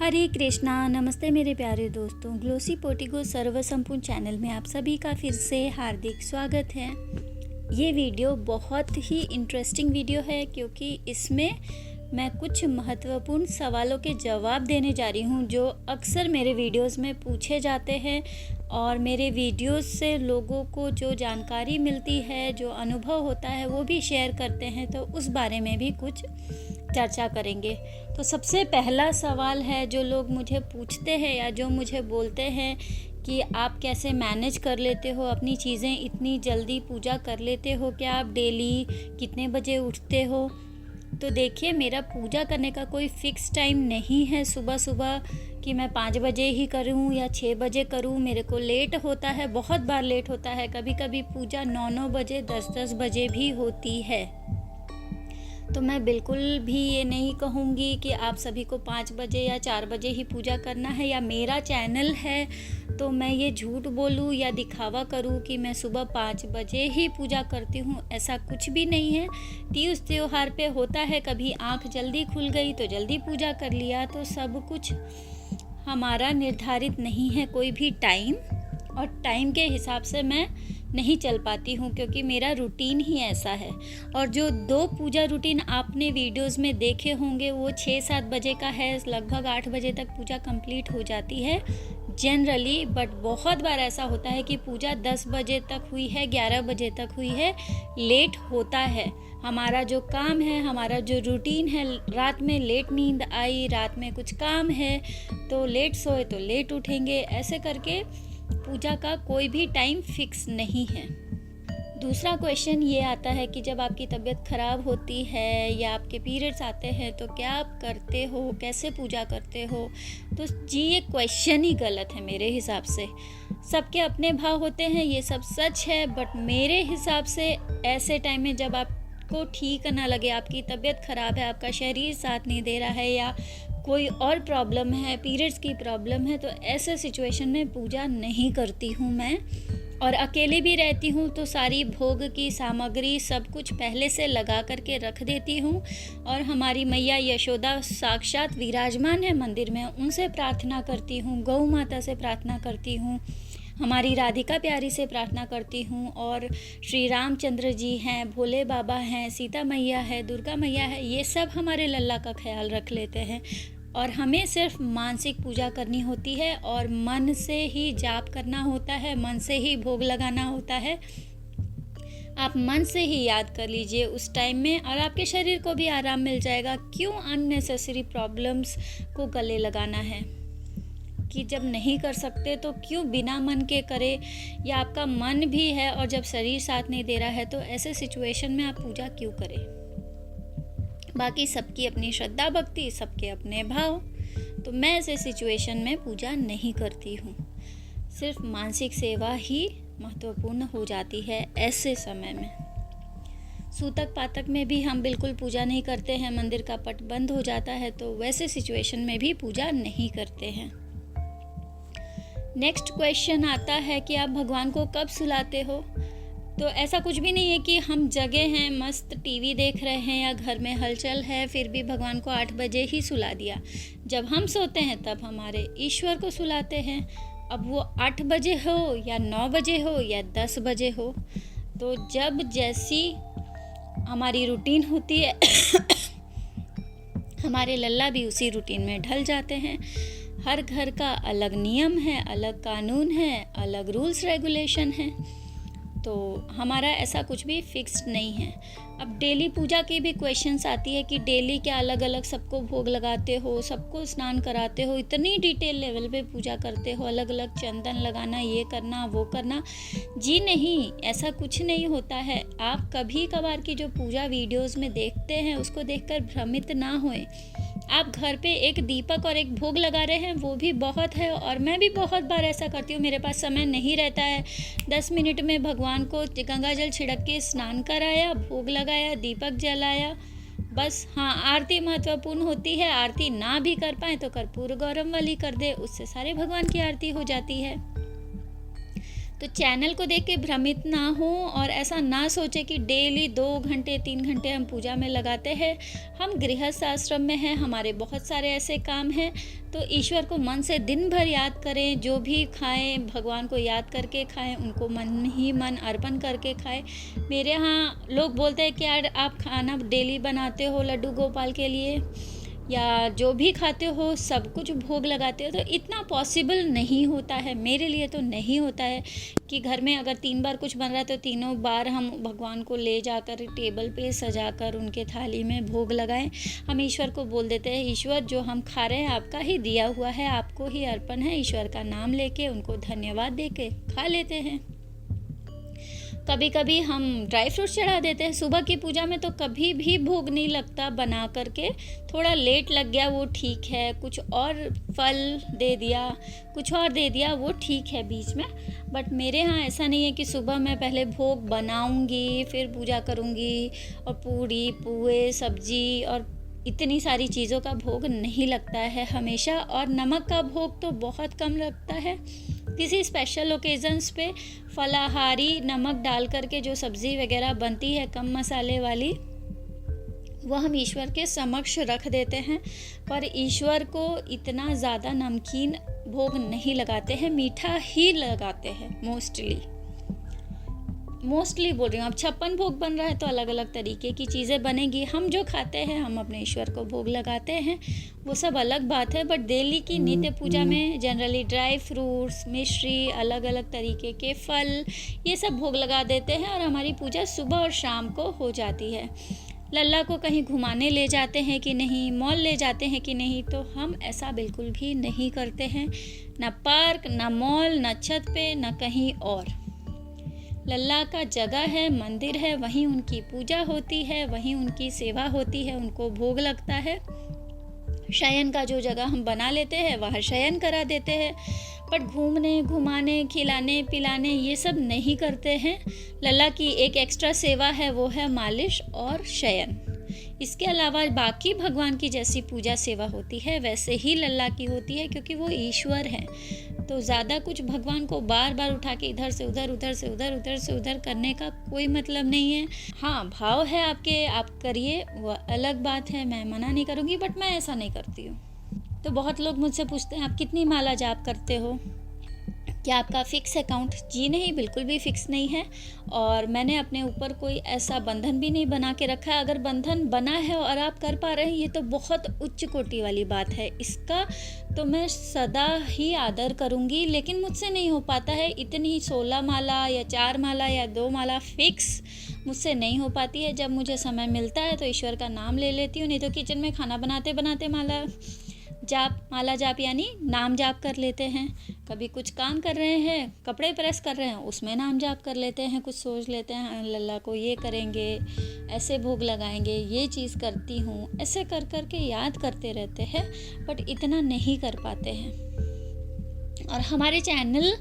हरे कृष्णा। नमस्ते मेरे प्यारे दोस्तों, ग्लोसी पोटिगो सर्व संपूर्ण चैनल में आप सभी का फिर से हार्दिक स्वागत है। ये वीडियो बहुत ही इंटरेस्टिंग वीडियो है क्योंकि इसमें मैं कुछ महत्वपूर्ण सवालों के जवाब देने जा रही हूँ जो अक्सर मेरे वीडियोस में पूछे जाते हैं और मेरे वीडियोस से लोगों को जो जानकारी मिलती है, जो अनुभव होता है वो भी शेयर करते हैं। तो उस बारे में भी कुछ चर्चा करेंगे। तो सबसे पहला सवाल है जो लोग मुझे पूछते हैं या जो मुझे बोलते हैं कि आप कैसे मैनेज कर लेते हो अपनी चीज़ें, इतनी जल्दी पूजा कर लेते हो क्या आप, डेली कितने बजे उठते हो। तो देखिए, मेरा पूजा करने का कोई फ़िक्स टाइम नहीं है सुबह सुबह कि मैं 5 बजे ही करूं या 6 बजे करूं। मेरे को लेट होता है, बहुत बार लेट होता है। कभी कभी पूजा 9-9 बजे 10-10 बजे भी होती है। तो मैं बिल्कुल भी ये नहीं कहूँगी कि आप सभी को 5 बजे या 4 बजे ही पूजा करना है, या मेरा चैनल है तो मैं ये झूठ बोलूँ या दिखावा करूँ कि मैं सुबह 5 बजे ही पूजा करती हूँ। ऐसा कुछ भी नहीं है। तीज त्योहार पे होता है, कभी आँख जल्दी खुल गई तो जल्दी पूजा कर लिया। तो सब कुछ हमारा निर्धारित नहीं है कोई भी टाइम, और टाइम के हिसाब से मैं नहीं चल पाती हूँ क्योंकि मेरा रूटीन ही ऐसा है। और जो 2 पूजा रूटीन आपने वीडियोस में देखे होंगे वो 6-7 बजे का है। लगभग 8 बजे तक पूजा कंप्लीट हो जाती है जनरली, बट बहुत बार ऐसा होता है कि पूजा 10 बजे तक हुई है, 11 बजे तक हुई है। लेट होता है, हमारा जो काम है, हमारा जो रूटीन है, रात में लेट नींद आई, रात में कुछ काम है तो लेट सोए तो लेट उठेंगे। ऐसे करके पूजा का कोई भी टाइम फिक्स नहीं है। दूसरा क्वेश्चन ये आता है कि जब आपकी तबीयत ख़राब होती है या आपके पीरियड्स आते हैं तो क्या आप करते हो, कैसे पूजा करते हो। तो जी, ये क्वेश्चन ही गलत है मेरे हिसाब से। सबके अपने भाव होते हैं, ये सब सच है, बट मेरे हिसाब से ऐसे टाइम में जब आपको ठीक ना लगे, आपकी तबीयत ख़राब है, आपका शरीर साथ नहीं दे रहा है या कोई और प्रॉब्लम है, पीरियड्स की प्रॉब्लम है, तो ऐसे सिचुएशन में पूजा नहीं करती हूँ मैं। और अकेले भी रहती हूँ तो सारी भोग की सामग्री सब कुछ पहले से लगा करके रख देती हूँ। और हमारी मैया यशोदा साक्षात विराजमान है मंदिर में, उनसे प्रार्थना करती हूँ, गौ माता से प्रार्थना करती हूँ, हमारी राधिका प्यारी से प्रार्थना करती हूँ, और श्री रामचंद्र जी हैं, भोले बाबा हैं, सीता मैया है, दुर्गा मैया है, ये सब हमारे लल्ला का ख्याल रख लेते हैं। और हमें सिर्फ मानसिक पूजा करनी होती है और मन से ही जाप करना होता है, मन से ही भोग लगाना होता है। आप मन से ही याद कर लीजिए उस टाइम में, और आपके शरीर को भी आराम मिल जाएगा। क्यों अननेसेसरी प्रॉब्लम्स को गले लगाना है कि जब नहीं कर सकते तो क्यों बिना मन के करे, या आपका मन भी है और जब शरीर साथ नहीं दे रहा है तो ऐसे सिचुएशन में आप पूजा क्यों करें। बाकी सबकी अपनी श्रद्धा भक्ति, सबके अपने भाव। तो मैं ऐसे सिचुएशन में पूजा नहीं करती हूँ। सिर्फ मानसिक सेवा ही महत्वपूर्ण हो जाती है ऐसे समय में। सूतक पातक में भी हम बिल्कुल पूजा नहीं करते हैं, मंदिर का पट बंद हो जाता है, तो वैसे सिचुएशन में भी पूजा नहीं करते हैं। नेक्स्ट क्वेश्चन आता है कि आप भगवान को कब सुलाते हो। तो ऐसा कुछ भी नहीं है कि हम जगे हैं, मस्त टीवी देख रहे हैं या घर में हलचल है, फिर भी भगवान को 8 बजे ही सुला दिया। जब हम सोते हैं तब हमारे ईश्वर को सुलाते हैं। अब वो 8 बजे हो या 9 बजे हो या 10 बजे हो, तो जब जैसी हमारी रूटीन होती है हमारे लल्ला भी उसी रूटीन में ढल जाते हैं। हर घर का अलग नियम है, अलग कानून है, अलग रूल्स रेगुलेशन है, तो हमारा ऐसा कुछ भी फिक्स्ड नहीं है। अब डेली पूजा की भी क्वेश्चंस आती है कि डेली क्या अलग अलग सबको भोग लगाते हो, सबको स्नान कराते हो, इतनी डिटेल लेवल पे पूजा करते हो, अलग अलग चंदन लगाना, ये करना, वो करना। जी नहीं, ऐसा कुछ नहीं होता है। आप कभी कभार की जो पूजा वीडियोस में देखते हैं उसको देखकर भ्रमित ना होएं। आप घर पे एक दीपक और एक भोग लगा रहे हैं वो भी बहुत है, और मैं भी बहुत बार ऐसा करती हूँ। मेरे पास समय नहीं रहता है, 10 मिनट में भगवान को गंगा जल छिड़क के स्नान कराया, भोग लगाया, दीपक जलाया, बस। हाँ, आरती महत्वपूर्ण होती है। आरती ना भी कर पाए तो कर्पूर गौरम वाली कर दे, उससे सारे भगवान की आरती हो जाती है। तो चैनल को देख के भ्रमित ना हो और ऐसा ना सोचे कि डेली 2 घंटे 3 घंटे हम पूजा में लगाते हैं। हम गृहस्थ आश्रम में हैं, हमारे बहुत सारे ऐसे काम हैं, तो ईश्वर को मन से दिन भर याद करें। जो भी खाएं भगवान को याद करके खाएं, उनको मन ही मन अर्पण करके खाएं। मेरे यहाँ लोग बोलते हैं कि यार आप खाना डेली बनाते हो लड्डू गोपाल के लिए, या जो भी खाते हो सब कुछ भोग लगाते हो, तो इतना पॉसिबल नहीं होता है। मेरे लिए तो नहीं होता है कि घर में अगर 3 बार कुछ बन रहा है तो तीनों बार हम भगवान को ले जाकर टेबल पे सजाकर उनके थाली में भोग लगाएं। हम ईश्वर को बोल देते हैं, ईश्वर जो हम खा रहे हैं आपका ही दिया हुआ है, आपको ही अर्पण है। ईश्वर का नाम लेके उनको धन्यवाद दे के खा लेते हैं। कभी कभी हम ड्राई फ्रूट्स चढ़ा देते हैं। सुबह की पूजा में तो कभी भी भोग नहीं लगता बना करके, थोड़ा लेट लग गया वो ठीक है, कुछ और फल दे दिया, कुछ और दे दिया वो ठीक है बीच में। बट मेरे यहाँ ऐसा नहीं है कि सुबह मैं पहले भोग बनाऊंगी फिर पूजा करूंगी, और पूड़ी पुए सब्जी और इतनी सारी चीज़ों का भोग नहीं लगता है हमेशा। और नमक का भोग तो बहुत कम लगता है। किसी स्पेशल ओकेजन्स पे फलाहारी नमक डाल करके जो सब्ज़ी वगैरह बनती है कम मसाले वाली, वो हम ईश्वर के समक्ष रख देते हैं। पर ईश्वर को इतना ज़्यादा नमकीन भोग नहीं लगाते हैं, मीठा ही लगाते हैं मोस्टली बोल रही हूँ। अब 56 भोग बन रहा है तो अलग अलग तरीके की चीज़ें बनेगी। हम जो खाते हैं हम अपने ईश्वर को भोग लगाते हैं, वो सब अलग बात है। बट डेली की नित्य पूजा में जनरली ड्राई फ्रूट्स, मिश्री, अलग अलग तरीके के फल, ये सब भोग लगा देते हैं और हमारी पूजा सुबह और शाम को हो जाती है। लल्ला को कहीं घुमाने ले जाते हैं कि नहीं, मॉल ले जाते हैं कि नहीं, तो हम ऐसा बिल्कुल भी नहीं करते हैं। ना पार्क, ना मॉल, ना छत पे, ना कहीं और। लल्ला का जगह है, मंदिर है, वहीं उनकी पूजा होती है, वहीं उनकी सेवा होती है, उनको भोग लगता है। शयन का जो जगह हम बना लेते हैं वहाँ शयन करा देते हैं, बट घूमने घुमाने खिलाने पिलाने ये सब नहीं करते हैं। लल्ला की एक एक्स्ट्रा सेवा है, वो है मालिश और शयन। इसके अलावा बाकी भगवान की जैसी पूजा सेवा होती है वैसे ही लल्ला की होती है, क्योंकि वो ईश्वर हैं। तो ज़्यादा कुछ भगवान को बार बार उठा के इधर से उधर, उधर से उधर, उधर से उधर करने का कोई मतलब नहीं है। हाँ, भाव है आपके, आप करिए, वो अलग बात है, मैं मना नहीं करूँगी, बट मैं ऐसा नहीं करती हूँ। तो बहुत लोग मुझसे पूछते हैं आप कितनी माला जाप करते हो, क्या आपका फ़िक्स अकाउंट? जी नहीं, बिल्कुल भी फ़िक्स नहीं है। और मैंने अपने ऊपर कोई ऐसा बंधन भी नहीं बना के रखा है। अगर बंधन बना है और आप कर पा रहे हैं, ये तो बहुत उच्च कोटि वाली बात है। इसका तो मैं सदा ही आदर करूँगी, लेकिन मुझसे नहीं हो पाता है। इतनी 16 माला या 4 माला या 2 माला फ़िक्स मुझसे नहीं हो पाती है। जब मुझे समय मिलता है तो ईश्वर का नाम ले लेती हूँ, नहीं तो किचन में खाना बनाते बनाते माला जाप यानी नाम जाप कर लेते हैं। कभी कुछ काम कर रहे हैं, कपड़े प्रेस कर रहे हैं, उसमें नाम जाप कर लेते हैं। कुछ सोच लेते हैं लल्ला को ये करेंगे, ऐसे भोग लगाएंगे, ये चीज़ करती हूँ, ऐसे कर कर के याद करते रहते हैं, बट इतना नहीं कर पाते हैं। और हमारे चैनल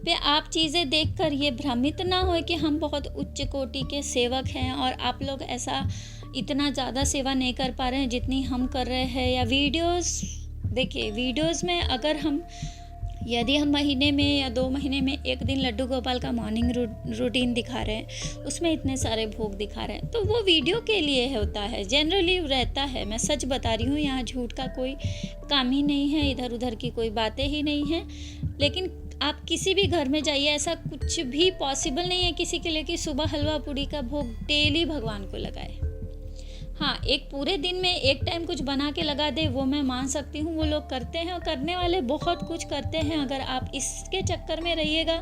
पे आप चीज़ें देखकर ये भ्रमित ना हो कि हम बहुत उच्च कोटि के सेवक हैं और आप लोग ऐसा इतना ज़्यादा सेवा नहीं कर पा रहे हैं जितनी हम कर रहे हैं। या देखिए वीडियोस में अगर यदि हम महीने में या 2 महीने में एक दिन लड्डू गोपाल का मॉर्निंग रूटीन दिखा रहे हैं, उसमें इतने सारे भोग दिखा रहे हैं, तो वो वीडियो के लिए होता है, जनरली रहता है। मैं सच बता रही हूँ, यहाँ झूठ का कोई काम ही नहीं है, इधर उधर की कोई बातें ही नहीं है। लेकिन आप किसी भी घर में जाइए, ऐसा कुछ भी पॉसिबल नहीं है किसी के लिए कि सुबह हलवा पूड़ी का भोग डेली भगवान को लगाए। हाँ, एक पूरे दिन में एक टाइम कुछ बना के लगा दे, वो मैं मान सकती हूँ, वो लोग करते हैं और करने वाले बहुत कुछ करते हैं। अगर आप इसके चक्कर में रहिएगा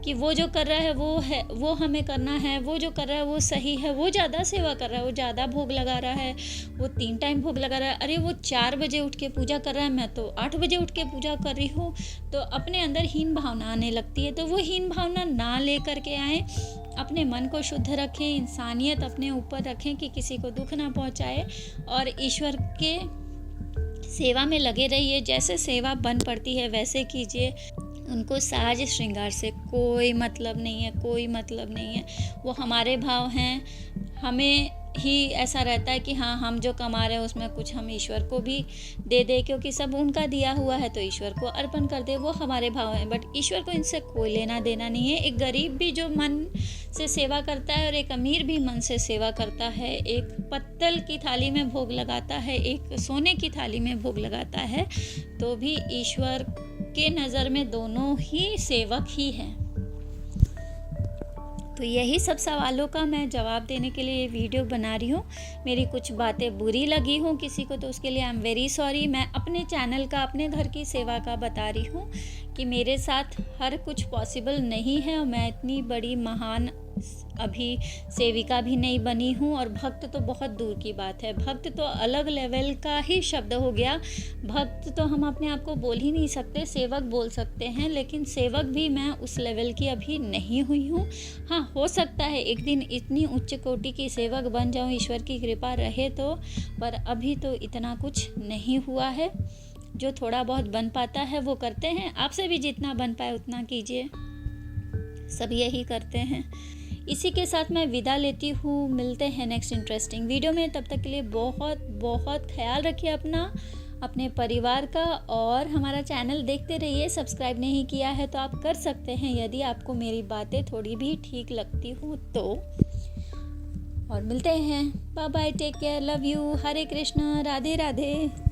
कि वो जो कर रहा है वो हमें करना है, वो जो कर रहा है वो सही है, वो ज़्यादा सेवा कर रहा है, वो ज़्यादा भोग लगा रहा है, वो 3 टाइम भोग लगा रहा है, अरे वो 4 बजे उठ के पूजा कर रहा है, मैं तो 8 बजे उठ के पूजा कर रही हूँ, तो अपने अंदर हीन भावना आने लगती है। तो वो हीन भावना ना ले करके आए, अपने मन को शुद्ध रखें, इंसानियत अपने ऊपर रखें कि किसी को दुख ना पहुंचाए, और ईश्वर के सेवा में लगे रहिए। जैसे सेवा बन पड़ती है वैसे कीजिए। उनको साज श्रृंगार से कोई मतलब नहीं है, कोई मतलब नहीं है। वो हमारे भाव हैं, हमें ही ऐसा रहता है कि हाँ, हम जो कमा रहे हैं उसमें कुछ हम ईश्वर को भी दे दें, क्योंकि सब उनका दिया हुआ है तो ईश्वर को अर्पण कर दे, वो हमारे भाव हैं। बट ईश्वर को इनसे कोई लेना देना नहीं है। एक गरीब भी जो मन से सेवा करता है और एक अमीर भी मन से सेवा करता है, एक पत्तल की थाली में भोग लगाता है, एक सोने की थाली में भोग लगाता है, तो भी ईश्वर के नज़र में दोनों ही सेवक ही हैं। तो यही सब सवालों का मैं जवाब देने के लिए ये वीडियो बना रही हूँ। मेरी कुछ बातें बुरी लगी हों किसी को तो उसके लिए आई एम वेरी सॉरी। मैं अपने चैनल का, अपने घर की सेवा का बता रही हूँ कि मेरे साथ हर कुछ पॉसिबल नहीं है और मैं इतनी बड़ी महान अभी सेविका भी नहीं बनी हूँ, और भक्त तो बहुत दूर की बात है। भक्त तो अलग लेवल का ही शब्द हो गया। भक्त तो हम अपने आप को बोल ही नहीं सकते, सेवक बोल सकते हैं, लेकिन सेवक भी मैं उस लेवल की अभी नहीं हुई हूँ। हाँ, हो सकता है एक दिन इतनी उच्च कोटि की सेवक बन जाऊँ, ईश्वर की कृपा रहे तो, पर अभी तो इतना कुछ नहीं हुआ है। जो थोड़ा बहुत बन पाता है वो करते हैं। आपसे भी जितना बन पाए उतना कीजिए, सब यही करते हैं। इसी के साथ मैं विदा लेती हूँ। मिलते हैं नेक्स्ट इंटरेस्टिंग वीडियो में। तब तक के लिए बहुत बहुत ख्याल रखिए अपना, अपने परिवार का, और हमारा चैनल देखते रहिए। सब्सक्राइब नहीं किया है तो आप कर सकते हैं यदि आपको मेरी बातें थोड़ी भी ठीक लगती हो तो। और मिलते हैं। Bye bye, take care, love you, Hare Krishna, Radhe Radhe.